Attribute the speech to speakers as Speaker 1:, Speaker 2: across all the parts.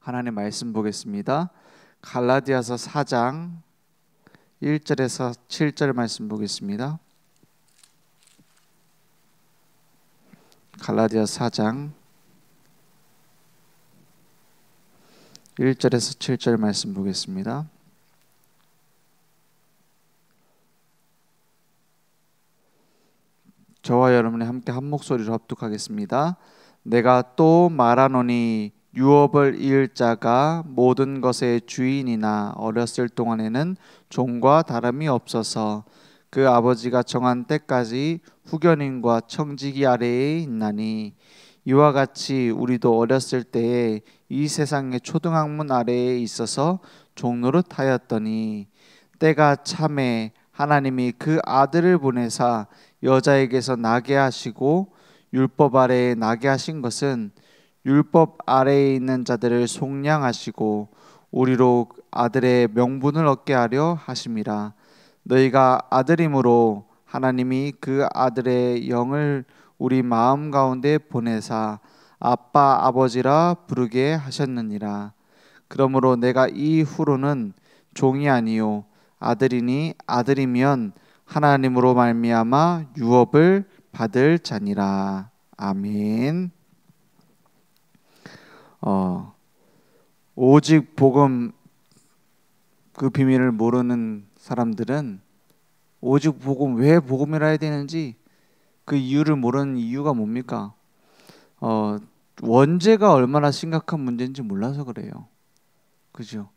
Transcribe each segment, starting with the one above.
Speaker 1: 하나님 말씀 보겠습니다. 갈라디아서 4장 1절에서 7절 말씀 보겠습니다. 갈라디아서 4장 1절에서 7절 말씀 보겠습니다. 저와 여러분이 함께 한 목소리로 합독하겠습니다. 내가 또 말하노니 유업을 이을 자가 모든 것의 주인이나 어렸을 동안에는 종과 다름이 없어서 그 아버지가 정한 때까지 후견인과 청지기 아래에 있나니 이와 같이 우리도 어렸을 때에 이 세상의 초등학문 아래에 있어서 종노릇 하였더니 때가 차매 하나님이 그 아들을 보내사 여자에게서 나게 하시고 율법 아래에 나게 하신 것은 율법 아래에 있는 자들을 속량하시고 우리로 아들의 명분을 얻게 하려 하심이라. 너희가 아들임으로 하나님이 그 아들의 영을 우리 마음 가운데 보내사 아빠 아버지라 부르게 하셨느니라. 그러므로 내가 이후로는 종이 아니요 아들이니 아들이면 하나님으로 말미암아 유업을 받을 자니라. 아멘. 오직 복음 그 비밀을 모르는 사람들은 오직 복음, 왜 복음이라 해야 되는지 그 이유를 모르는 이유가 뭡니까? 원죄가 얼마나 심각한 문제인지 몰라서 그래요. 그죠?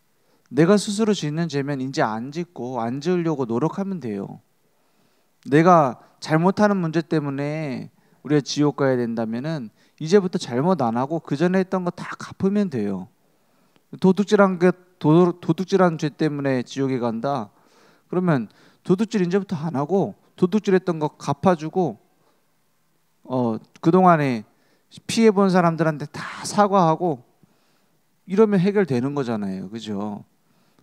Speaker 1: 내가 스스로 짓는 죄면 이제 안 짓고 안 지으려고 노력하면 돼요. 내가 잘못하는 문제 때문에 우리가 지옥 가야 된다면은 이제부터 잘못 안 하고 그 전에 했던 거 다 갚으면 돼요. 도둑질한 죄 때문에 지옥에 간다. 그러면 도둑질 이제부터 안 하고 도둑질했던 거 갚아주고 그동안에 피해 본 사람들한테 다 사과하고 이러면 해결되는 거잖아요. 그죠?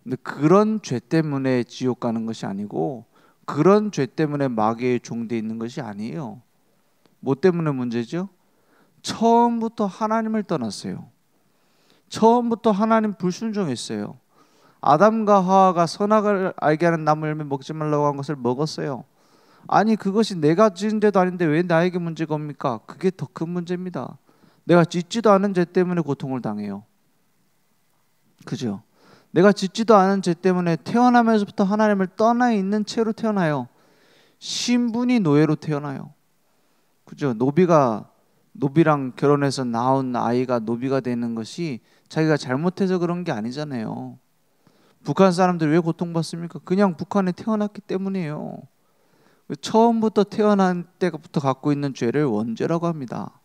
Speaker 1: 근데 그런 죄 때문에 지옥 가는 것이 아니고 그런 죄 때문에 마귀의 종돼 있는 것이 아니에요. 뭐 때문에 문제죠? 처음부터 하나님을 떠났어요. 처음부터 하나님 불순종했어요. 아담과 하와가 선악을 알게 하는 나무 열매 먹지 말라고 한 것을 먹었어요. 아니 그것이 내가 지은 죄도 아닌데 왜 나에게 문제가 옵니까? 그게 더 큰 문제입니다. 내가 짓지도 않은 죄 때문에 고통을 당해요. 그죠? 내가 짓지도 않은 죄 때문에 태어나면서부터 하나님을 떠나 있는 채로 태어나요. 신분이 노예로 태어나요. 그죠? 노비랑 결혼해서 낳은 아이가 노비가 되는 것이 자기가 잘못해서 그런 게 아니잖아요. 북한 사람들이 왜 고통받습니까? 그냥 북한에 태어났기 때문이에요. 처음부터 태어난 때부터 갖고 있는 죄를 원죄라고 합니다.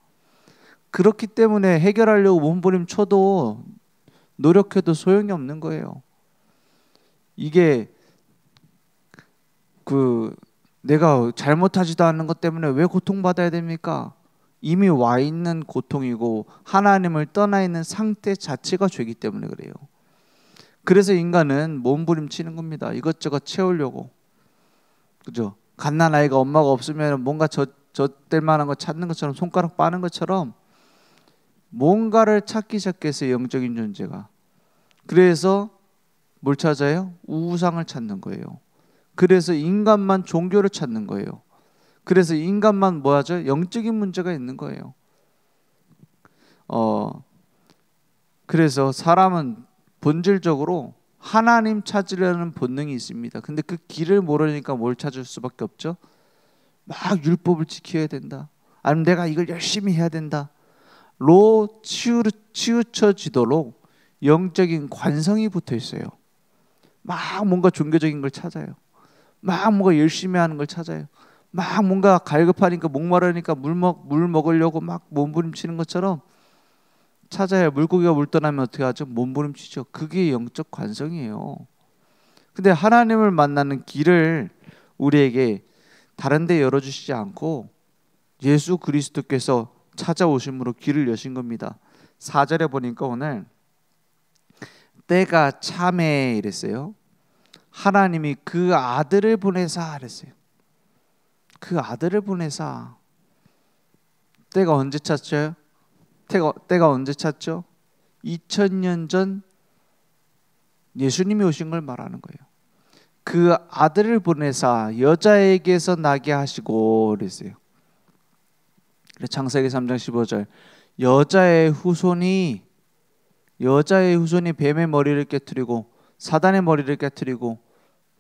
Speaker 1: 그렇기 때문에 해결하려고 몸부림쳐도 노력해도 소용이 없는 거예요. 이게 내가 잘못하지도 않는 것 때문에 왜 고통받아야 됩니까? 이미 와 있는 고통이고 하나님을 떠나 있는 상태 자체가 죄이기 때문에 그래요. 그래서 인간은 몸부림치는 겁니다. 이것저것 채우려고. 그죠? 갓난 아이가 엄마가 없으면 뭔가 젖될 만한 거 찾는 것처럼 손가락 빠는 것처럼 뭔가를 찾기 시작했어요. 영적인 존재가. 그래서 뭘 찾아요? 우상을 찾는 거예요. 그래서 인간만 종교를 찾는 거예요. 그래서 인간만 뭐 하죠? 영적인 문제가 있는 거예요. 그래서 사람은 본질적으로 하나님 찾으려는 본능이 있습니다. 근데 그 길을 모르니까 뭘 찾을 수밖에 없죠? 막 율법을 지켜야 된다. 아니면 내가 이걸 열심히 해야 된다. 로 치우쳐지도록 영적인 관성이 붙어 있어요. 막 뭔가 종교적인 걸 찾아요. 막 뭔가 열심히 하는 걸 찾아요. 막 뭔가 갈급하니까 목마르니까 물 먹으려고 막 몸부림치는 것처럼 찾아요. 물고기가 물 떠나면 어떻게 하죠? 몸부림치죠. 그게 영적 관성이에요. 근데 하나님을 만나는 길을 우리에게 다른 데 열어주시지 않고 예수 그리스도께서 찾아오심으로 길을 여신 겁니다. 4절에 보니까 오늘 때가 참에 이랬어요. 하나님이 그 아들을 보내사 그랬어요. 그 아들을 보내사. 때가 언제 찼죠? 때가 언제 찼죠? 2000년 전 예수님이 오신 걸 말하는 거예요. 그 아들을 보내사 여자에게서 나게 하시고 그랬어요. 창세기 3장 15절 여자의 후손이 뱀의 머리를 깨트리고 사단의 머리를 깨트리고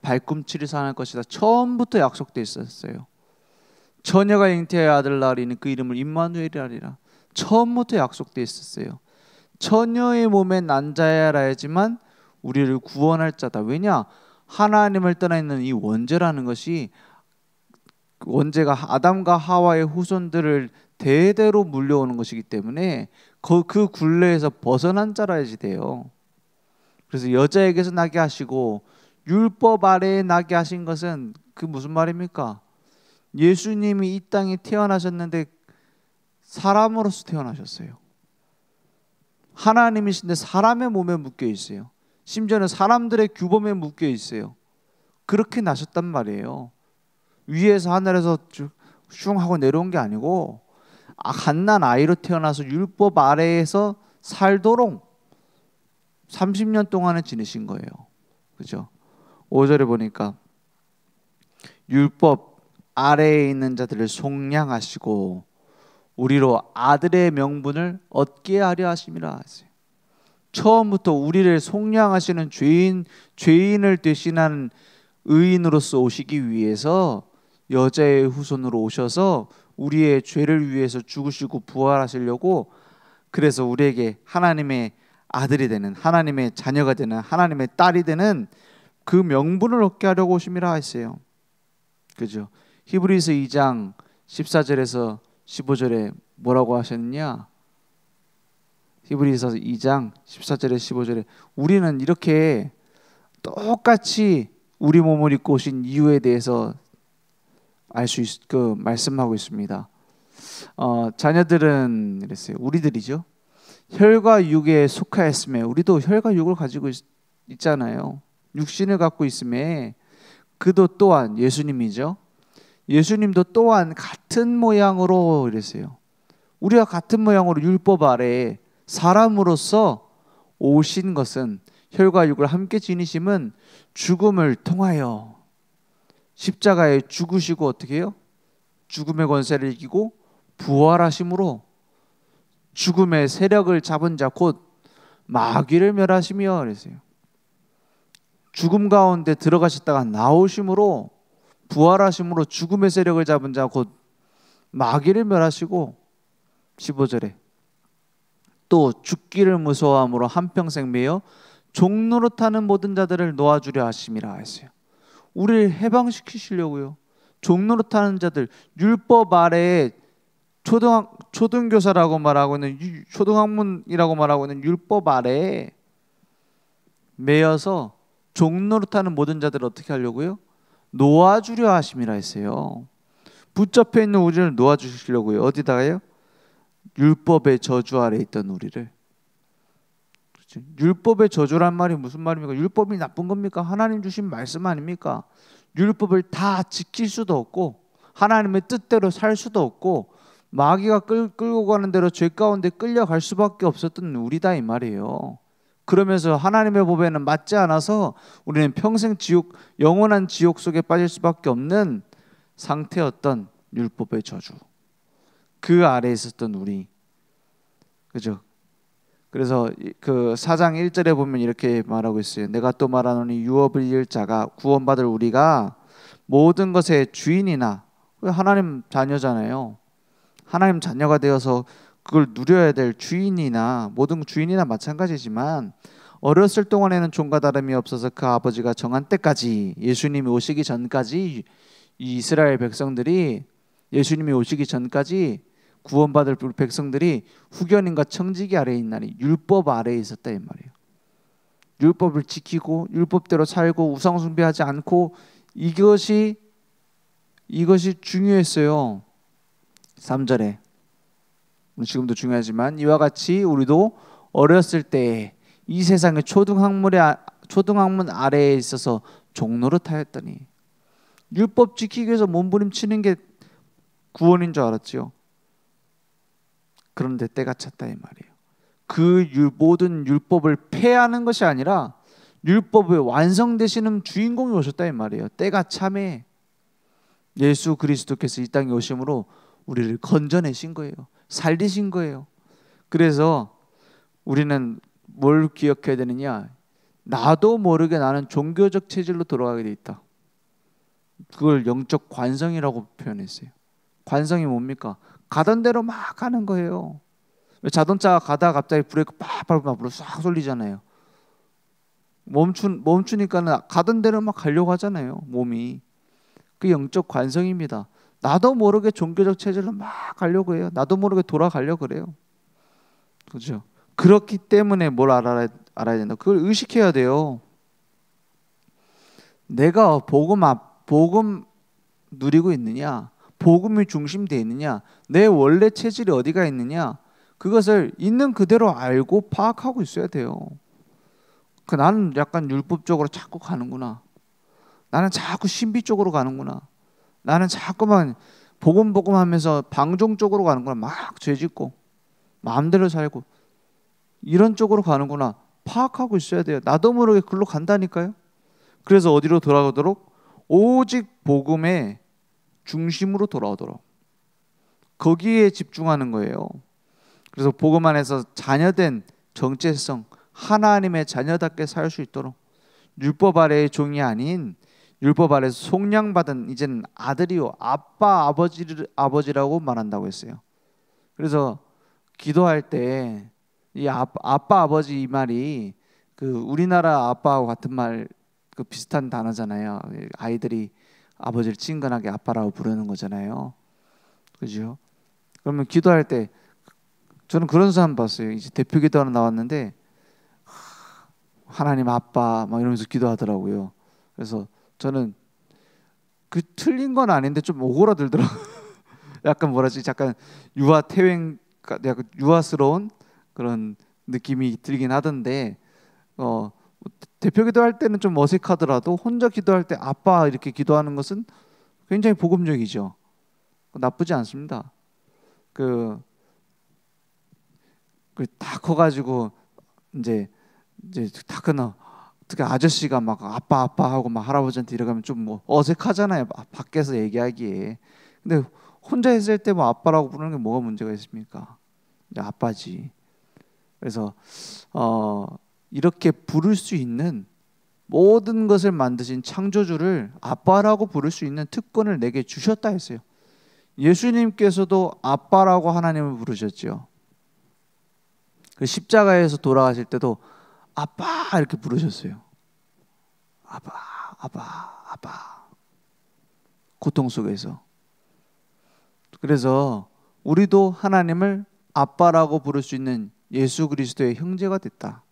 Speaker 1: 발꿈치를 상할 것이다. 처음부터 약속되어 있었어요. 처녀가 잉태하여 아들 낳으리니 그 이름을 임마누엘이라 하리라. 처음부터 약속되어 있었어요. 처녀의 몸에 난 자야라 하지만 우리를 구원할 자다. 왜냐? 하나님을 떠나 있는 이 원죄라는 것이 원죄가 아담과 하와의 후손들을 대대로 물려오는 것이기 때문에 그 굴레에서 벗어난 자라야지 돼요. 그래서 여자에게서 나게 하시고 율법 아래에 나게 하신 것은 그 무슨 말입니까? 예수님이 이 땅에 태어나셨는데 사람으로서 태어나셨어요. 하나님이신데 사람의 몸에 묶여 있어요. 심지어는 사람들의 규범에 묶여 있어요. 그렇게 나셨단 말이에요. 위에서 하늘에서 슝 하고 내려온 게 아니고 갓난 아이로 태어나서 율법 아래에서 살도록 30년 동안을 지내신 거예요. 그죠? 5절에 보니까 율법 아래에 있는 자들을 속량하시고 우리로 아들의 명분을 얻게 하려 하심이라 하세요. 처음부터 우리를 속량하시는 죄인을 대신하는 의인으로서 오시기 위해서 여자의 후손으로 오셔서 우리의 죄를 위해서 죽으시고 부활하시려고, 그래서 우리에게 하나님의 아들이 되는, 하나님의 자녀가 되는, 하나님의 딸이 되는 그 명분을 얻게 하려고 오심이라 했어요. 그죠? 히브리서 2장 14절에서 15절에 뭐라고 하셨느냐? 히브리서 2장 14절에 15절에 우리는 이렇게 똑같이 우리 몸을 입고 오신 이유에 대해서 말씀하고 있습니다. 자녀들은 이랬어요. 우리들이죠. 혈과 육에 속하였음에, 우리도 혈과 육을 가지고 있잖아요. 육신을 갖고 있음에 그도 또한 예수님이죠. 예수님도 또한 같은 모양으로 이랬어요. 우리가 같은 모양으로 율법 아래에 사람으로서 오신 것은, 혈과 육을 함께 지니심은 죽음을 통하여 십자가에 죽으시고 어떻게 해요? 죽음의 권세를 이기고 부활하심으로 죽음의 세력을 잡은 자 곧 마귀를 멸하시며 그랬어요. 죽음 가운데 들어가셨다가 나오심으로, 부활하심으로 죽음의 세력을 잡은 자 곧 마귀를 멸하시고, 15절에 또 죽기를 무서워함으로 한평생 매여 종로로 타는 모든 자들을 놓아주려 하심이라 했어요. 우리를 해방시키시려고요. 종로로 타는 자들, 율법 아래에 초등교사라고 말하고 있는, 초등학문이라고 말하고 있는 율법 아래에 매여서 종로로 타는 모든 자들을 어떻게 하려고요? 놓아주려 하심이라 했어요. 붙잡혀 있는 우리를 놓아주시려고요. 어디다가요? 율법의 저주 아래 있던 우리를. 그렇죠? 율법의 저주란 말이 무슨 말입니까? 율법이 나쁜 겁니까? 하나님 주신 말씀 아닙니까? 율법을 다 지킬 수도 없고 하나님의 뜻대로 살 수도 없고 마귀가 끌고 가는 대로 죄 가운데 끌려갈 수밖에 없었던 우리다 이 말이에요. 그러면서 하나님의 법에는 맞지 않아서 우리는 평생 지옥, 영원한 지옥 속에 빠질 수밖에 없는 상태였던 율법의 저주, 그 아래에 있었던 우리. 그죠? 그래서 그 4장 1절에 보면 이렇게 말하고 있어요. 내가 또 말하노니 유업을 이을 자가 구원받을 우리가 모든 것의 주인이나, 하나님 자녀잖아요. 하나님 자녀가 되어서 그걸 누려야 될 주인이나, 모든 주인이나 마찬가지지만 어렸을 동안에는 종과 다름이 없어서 그 아버지가 정한 때까지, 예수님이 오시기 전까지, 이 이스라엘 백성들이 예수님이 오시기 전까지 구원받을 백성들이 후견인과 청지기 아래에 있나니 율법 아래에 있었다 이 말이에요. 율법을 지키고 율법대로 살고 우상 숭배하지 않고, 이것이 중요했어요. 3절에 지금도 중요하지만 이와 같이 우리도 어렸을 때 이 세상의 초등학문 아래에 있어서 종노릇하였더니, 율법 지키기 위해서 몸부림치는 게 구원인 줄 알았죠. 그런데 때가 찼다 이 말이에요. 모든 율법을 폐하는 것이 아니라 율법의 완성되시는 주인공이 오셨다 이 말이에요. 때가 참에 예수 그리스도께서 이 땅에 오심으로 우리를 건져내신 거예요. 살리신 거예요. 그래서 우리는 뭘 기억해야 되느냐? 나도 모르게 나는 종교적 체질로 돌아가게 돼 있다. 그걸 영적 관성이라고 표현했어요. 관성이 뭡니까? 가던 대로 막 가는 거예요. 자동차가 가다가 갑자기 브레이크 팍 밟으면 앞으로 싹 쏠리잖아요. 멈추니까는 가던 대로 막 가려고 하잖아요. 몸이. 그 영적 관성입니다. 나도 모르게 종교적 체질로 막 가려고 해요. 나도 모르게 돌아가려고 그래요. 그렇죠? 그렇기 때문에 뭘 알아야 된다. 그걸 의식해야 돼요. 내가 복음 누리고 있느냐? 복음이 중심되어 있느냐? 내 원래 체질이 어디가 있느냐? 그것을 있는 그대로 알고 파악하고 있어야 돼요. 나는 약간 율법적으로 자꾸 가는구나. 나는 자꾸 신비 쪽으로 가는구나. 나는 자꾸만 복음 하면서 방종 쪽으로 가는구나. 막 죄짓고 마음대로 살고 이런 쪽으로 가는구나. 파악하고 있어야 돼요. 나도 모르게 글로 간다니까요. 그래서 어디로 돌아오도록? 오직 복음의 중심으로 돌아오도록. 거기에 집중하는 거예요. 그래서 복음 안에서 자녀된 정체성, 하나님의 자녀답게 살 수 있도록 율법 아래의 종이 아닌 율법 아래에서 속량받은 이제는 아들이요 아빠 아버지라고 말한다고 했어요. 그래서 기도할 때 이 아빠 아버지 이 말이 그 우리나라 아빠하고 같은 말 그 비슷한 단어잖아요. 아이들이 아버지를 친근하게 아빠라고 부르는 거잖아요. 그죠? 그러면 기도할 때 저는 그런 사람 봤어요. 이제 대표 기도하러 나왔는데 하나님 아빠 막 이러면서 기도하더라고요. 그래서 저는 그 틀린 건 아닌데 좀 오그라들더라고요. 약간 뭐라지? 약간 태행, 약간 유아스러운 그런 느낌이 들긴 하던데 대표 기도할 때는 좀 어색하더라도 혼자 기도할 때 아빠 이렇게 기도하는 것은 굉장히 복음적이죠. 나쁘지 않습니다. 다 커가지고 이제 다 크나 특히 아저씨가 막 아빠 하고 막 할아버지한테 이러가면 좀 뭐 어색하잖아요. 밖에서 얘기하기에. 근데 혼자 있을 때 뭐 아빠라고 부르는 게 뭐가 문제가 있습니까? 이제 아빠지. 그래서 이렇게 부를 수 있는 모든 것을 만드신 창조주를 아빠라고 부를 수 있는 특권을 내게 주셨다 했어요. 예수님께서도 아빠라고 하나님을 부르셨죠. 그 십자가에서 돌아가실 때도 아빠 이렇게 부르셨어요. 아빠. 고통 속에서. 그래서 우리도 하나님을 아빠라고 부를 수 있는 예수 그리스도의 형제가 됐다.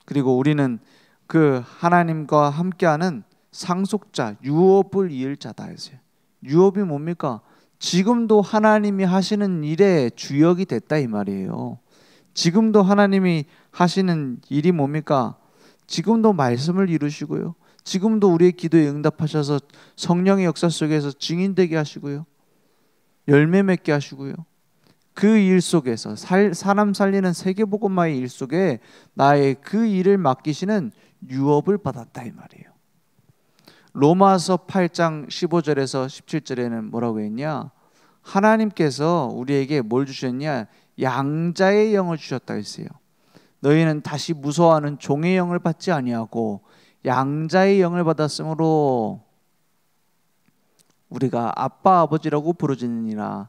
Speaker 1: 그리고 우리는 그 하나님과 함께하는 상속자, 유업을 이을 자다 했어요. 유업이 뭡니까? 지금도 하나님이 하시는 일의 주역이 됐다 이 말이에요. 지금도 하나님이 하시는 일이 뭡니까? 지금도 말씀을 이루시고요. 지금도 우리의 기도에 응답하셔서 성령의 역사 속에서 증인되게 하시고요. 열매 맺게 하시고요. 그 일 속에서 사람 살리는 세계복음화의 일 속에 나의 그 일을 맡기시는 유업을 받았다 이 말이에요. 로마서 8장 15절에서 17절에는 뭐라고 했냐? 하나님께서 우리에게 뭘 주셨냐? 양자의 영을 주셨다 했어요. 너희는 다시 무서워하는 종의 영을 받지 아니하고 양자의 영을 받았으므로 우리가 아빠 아버지라고 부르짖느니라.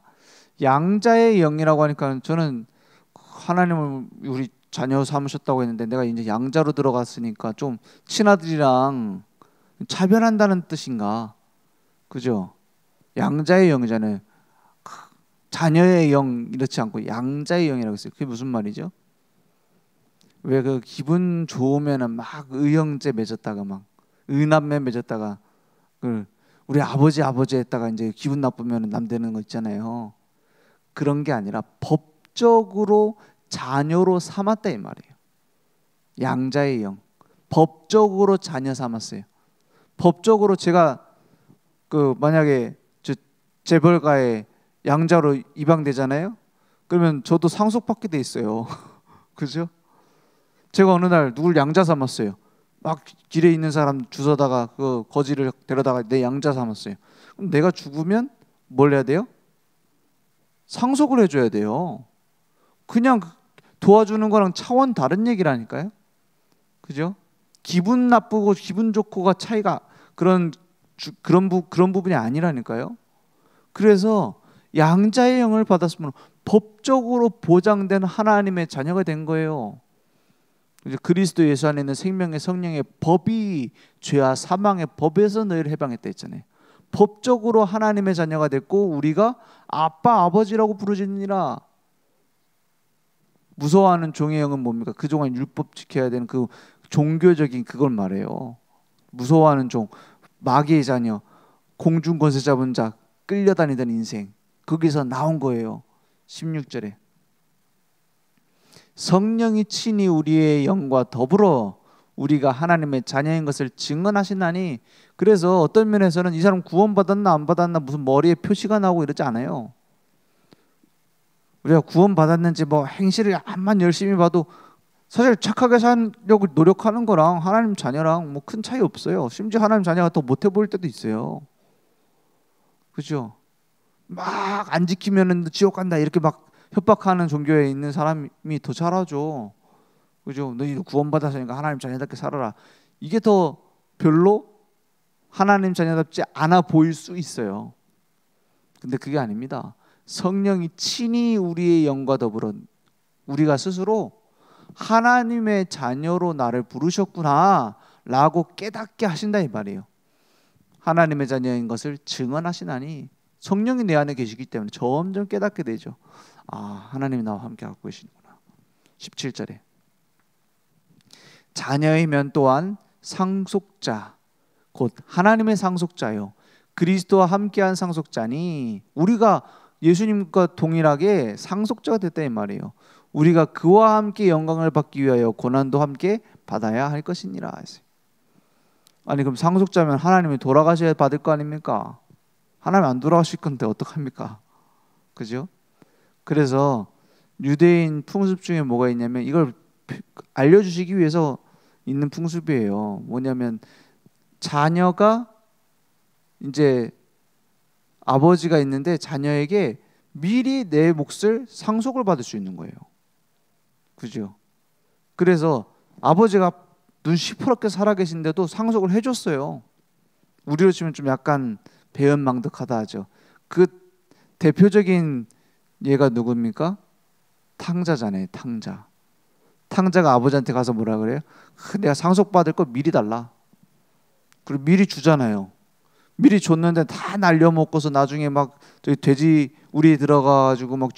Speaker 1: 양자의 영이라고 하니까 저는 하나님을 우리 자녀 삼으셨다고 했는데 내가 이제 양자로 들어갔으니까 좀 친아들이랑 차별한다는 뜻인가? 그죠? 양자의 영이잖아요. 자녀의 영 이렇지 않고 양자의 영이라고 했어요. 그게 무슨 말이죠? 왜 그 기분 좋으면은 막 의형제 맺었다가 막 의남매 맺었다가 우리 아버지 했다가 이제 기분 나쁘면 남 되는 거 있잖아요. 그런 게 아니라 법적으로 자녀로 삼았다 이 말이에요. 양자의 영. 법적으로 자녀 삼았어요. 법적으로 제가 만약에 재벌가에 양자로 입양되잖아요. 그러면 저도 상속받게 돼 있어요. 그죠? 제가 어느 날 누굴 양자 삼았어요. 막 길에 있는 사람 주워다가 그 거지를 데려다가 내 양자 삼았어요. 그럼 내가 죽으면 뭘 해야 돼요? 상속을 해줘야 돼요. 그냥 도와주는 거랑 차원 다른 얘기라니까요. 그죠? 기분 나쁘고 기분 좋고가 차이가 그런 부분이 아니라니까요. 그래서 양자의 영을 받았으면 법적으로 보장된 하나님의 자녀가 된 거예요. 그리스도 예수 안에 있는 생명의 성령의 법이 죄와 사망의 법에서 너희를 해방했다 했잖아요. 법적으로 하나님의 자녀가 됐고 우리가 아빠 아버지라고 부르짖느니라. 무서워하는 종의 영은 뭡니까? 그동안 율법 지켜야 되는 그 종교적인 그걸 말해요. 무서워하는 종, 마귀의 자녀, 공중 권세 잡은 자, 끌려다니던 인생, 거기서 나온 거예요. 16절에 성령이 친히 우리의 영과 더불어 우리가 하나님의 자녀인 것을 증언하시나니. 그래서 어떤 면에서는 이 사람 구원받았나 안 받았나 무슨 머리에 표시가 나오고 이러지 않아요. 우리가 구원받았는지 뭐 행실을 암만 열심히 봐도 사실 착하게 살려고 노력하는 거랑 하나님 자녀랑 뭐 큰 차이 없어요. 심지어 하나님 자녀가 더 못해 보일 때도 있어요. 그죠? 막 안 지키면은 지옥 간다 이렇게 막 협박하는 종교에 있는 사람이 더 잘하죠. 그죠? 너희 구원받았으니까 하나님 자녀답게 살아라. 이게 더 별로 하나님 자녀답지 않아 보일 수 있어요. 근데 그게 아닙니다. 성령이 친히 우리의 영과 더불어 우리가 스스로 하나님의 자녀로 나를 부르셨구나 라고 깨닫게 하신다 이 말이에요. 하나님의 자녀인 것을 증언하시나니. 성령이 내 안에 계시기 때문에 점점 깨닫게 되죠. 아, 하나님이 나와 함께 갖고 계시는구나. 17절에 자녀이면 또한 상속자 곧 하나님의 상속자요 그리스도와 함께한 상속자니. 우리가 예수님과 동일하게 상속자가 됐다 이 말이에요. 우리가 그와 함께 영광을 받기 위하여 고난도 함께 받아야 할 것이니라. 아니 그럼 상속자면 하나님이 돌아가셔야 받을 거 아닙니까? 하나님 안 돌아가실 건데 어떡합니까? 그죠? 그래서 유대인 풍습 중에 뭐가 있냐면 이걸 알려주시기 위해서 있는 풍습이에요. 뭐냐면 자녀가 이제 아버지가 있는데 자녀에게 미리 내 몫을 상속을 받을 수 있는 거예요. 그죠? 그래서 아버지가 눈 시퍼렇게 살아계신데도 상속을 해줬어요. 우리로 치면 좀 약간 배은망덕하다 하죠. 그 대표적인 얘가 누굽니까? 탕자잖아요. 탕자가 아버지한테 가서 뭐라 그래요? 내가 상속받을 거 미리 달라. 그리고 미리 주잖아요. 미리 줬는데 다 날려먹고서 나중에 막 저기 돼지 우리 들어가가지고 막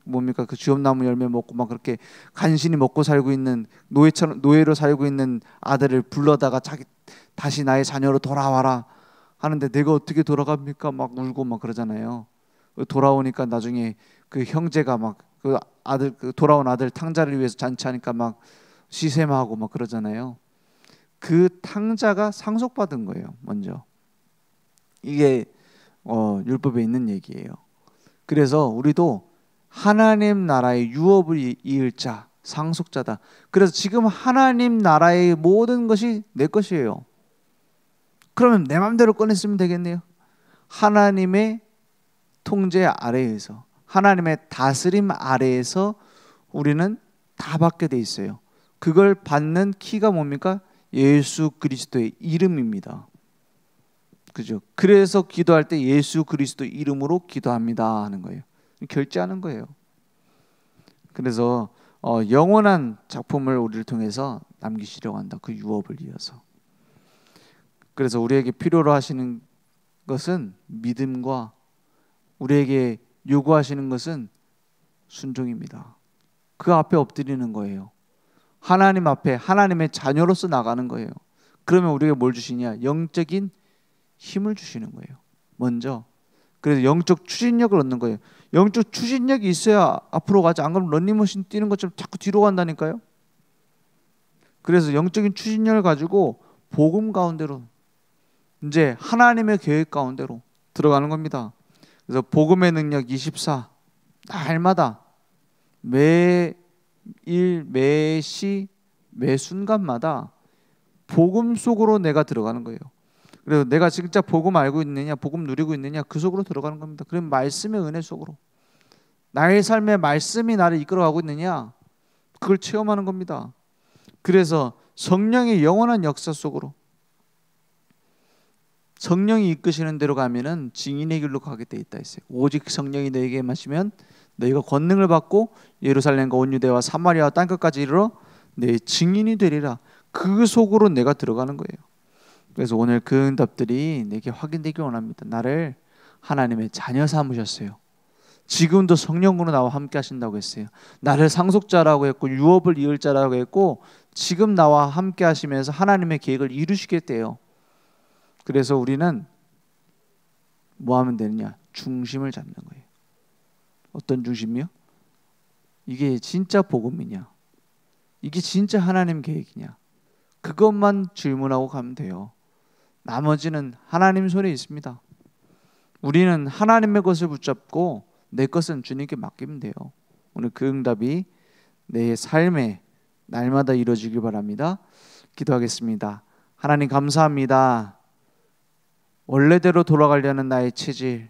Speaker 1: 뭡니까 그 쥐엄나무 열매 먹고 막 그렇게 간신히 먹고 살고 있는 노예로 살고 있는 아들을 불러다가 자기 다시 나의 자녀로 돌아와라 하는데 내가 어떻게 돌아갑니까? 막 울고 막 그러잖아요. 돌아오니까 나중에 그 형제가 막 그 아들 그 돌아온 아들 탕자를 위해서 잔치하니까 막 시샘하고 막 그러잖아요. 그 탕자가 상속받은 거예요. 먼저. 이게 율법에 있는 얘기예요. 그래서 우리도 하나님 나라의 유업을 이을 자, 상속자다. 그래서 지금 하나님 나라의 모든 것이 내 것이에요. 그러면 내 마음대로 꺼냈으면 되겠네요. 하나님의 통제 아래에서, 하나님의 다스림 아래에서 우리는 다 받게 돼 있어요. 그걸 받는 키가 뭡니까? 예수 그리스도의 이름입니다. 그죠? 그래서 기도할 때 예수 그리스도 이름으로 기도합니다 하는 거예요. 결제하는 거예요. 그래서 영원한 작품을 우리를 통해서 남기시려고 한다. 그 유업을 이어서. 그래서 우리에게 필요로 하시는 것은 믿음과 우리에게 요구하시는 것은 순종입니다. 그 앞에 엎드리는 거예요. 하나님 앞에 하나님의 자녀로서 나가는 거예요. 그러면 우리에게 뭘 주시냐? 영적인 힘을 주시는 거예요. 먼저. 그래서 영적 추진력을 얻는 거예요. 영적 추진력이 있어야 앞으로 가지. 안 그러면 런닝머신 뛰는 것처럼 자꾸 뒤로 간다니까요. 그래서 영적인 추진력을 가지고 복음 가운데로 이제 하나님의 계획 가운데로 들어가는 겁니다. 그래서 복음의 능력 24 날마다 매 매시 매 순간마다 복음 속으로 내가 들어가는 거예요. 그래서 내가 진짜 복음 알고 있느냐, 복음 누리고 있느냐, 그 속으로 들어가는 겁니다. 그럼 말씀의 은혜 속으로, 나의 삶에 말씀이 나를 이끌어가고 있느냐, 그걸 체험하는 겁니다. 그래서 성령의 영원한 역사 속으로, 성령이 이끄시는 대로 가면은 증인의 길로 가게 돼 있다 했어요. 오직 성령이 너에게 임하시면 너희가 권능을 받고 예루살렘과 온 유대와 사마리아와 땅끝까지 이르러 내 증인이 되리라. 그 속으로 내가 들어가는 거예요. 그래서 오늘 그 응답들이 내게 확인되기 원합니다. 나를 하나님의 자녀 삼으셨어요. 지금도 성령으로 나와 함께 하신다고 했어요. 나를 상속자라고 했고 유업을 이을 자라고 했고 지금 나와 함께 하시면서 하나님의 계획을 이루시겠대요. 그래서 우리는 뭐 하면 되느냐? 중심을 잡는 거예요. 어떤 중심이요? 이게 진짜 복음이냐? 이게 진짜 하나님 계획이냐? 그것만 질문하고 가면 돼요. 나머지는 하나님 손에 있습니다. 우리는 하나님의 것을 붙잡고 내 것은 주님께 맡기면 돼요. 오늘 그 응답이 내 삶에 날마다 이루어지길 바랍니다. 기도하겠습니다. 하나님 감사합니다. 원래대로 돌아가려는 나의 체질,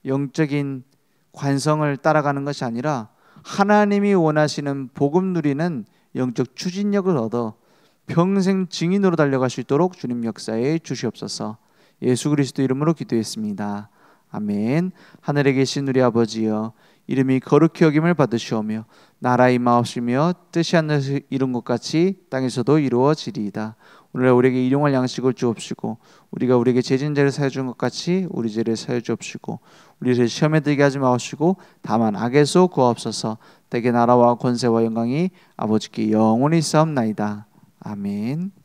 Speaker 1: 영적인 관성을 따라가는 것이 아니라 하나님이 원하시는 복음 누리는 영적 추진력을 얻어 평생 증인으로 달려갈 수 있도록 주님 역사에 주시옵소서. 예수 그리스도 이름으로 기도했습니다. 아멘. 하늘에 계신 우리 아버지여, 이름이 거룩히 여김을 받으시오며 나라의 임하옵시며 뜻이 하늘에서 이룬 것 같이 땅에서도 이루어지리이다. 오늘 우리에게 일용할 양식을 주옵시고 우리가 우리에게 죄진 자를 사해 준 것 같이 우리 죄를 사해 주옵시고 우리를 시험에 들게 하지 마옵시고 다만 악에서 구하옵소서. 대개 나라와 권세와 영광이 아버지께 영원히 있사옵나이다. 아멘.